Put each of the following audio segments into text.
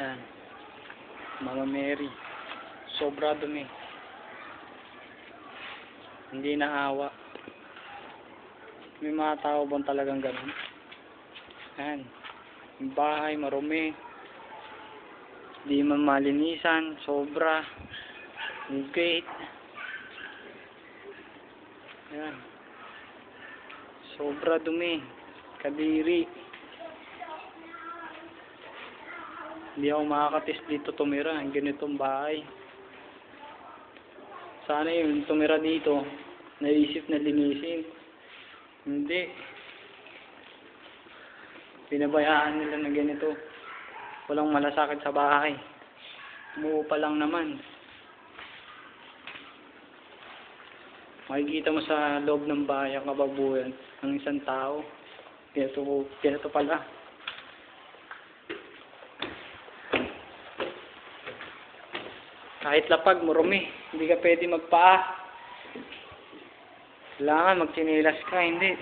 Yan. Mama Mary. Sobra dumi. Hindi naawa. May mga tao bang talagang ganun? Yan. Yung bahay marumi. Di man malinisan. Sobra. Yung gate. Yan. Sobra dumi. Kadiri. Hindi ako makakatis dito tumira. Ang ganitong bahay. Sana yung tumira dito, naisip na linisin. Hindi. Pinabayaan nila na ganito. Walang malasakit sa bahay. Umuupa lang naman. Makikita mo sa loob ng bahay ang kababuyan ng isang tao. Ganito pala. Kahit lapag, marumi. Hindi ka pwede magpaa. Kailangan magtsinilas ka, hindi.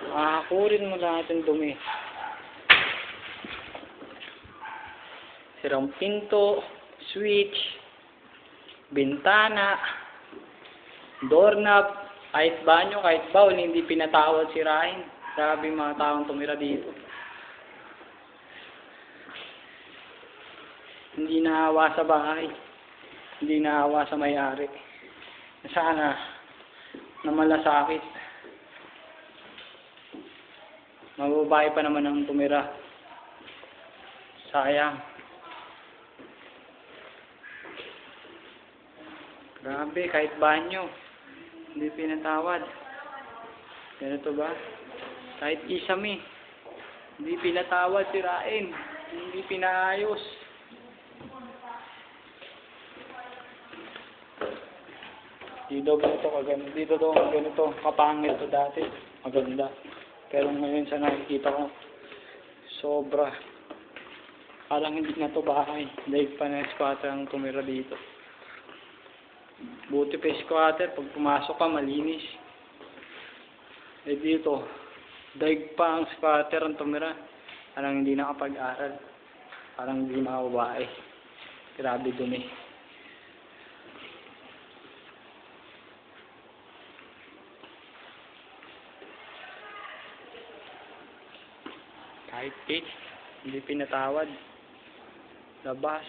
Makakurin mo lahat ng dumi. Sirang pinto, switch, bintana, doorknob, kahit banyo, kahit bowl, hindi pinatawad sirain. Grabe yung mga taong tumira dito. Hindi naawa sa bahay. Hindi naawa sa may-ari. Sana na malasakit. Mababae pa naman ang tumira. Sayang. Grabe, kahit banyo. Hindi pinatawad. Ganito ba? Kahit kisame. Hindi pinatawad sirain. Hindi pinaayos. Dito ganito kapangit to dati. Maganda. Pero ngayon sa nakikita ko, sobra. Parang hindi na to bahay. Dahil pa na squatter ang tumira dito. Buti pa squatter, pag pumasok ka, malinis. Eh dito, daig pa ang squatter ang tumira. Parang hindi nakapag-aral. Parang hindi makababae. Grabe dumi. Kahit cake, hindi pinatawad. Labas.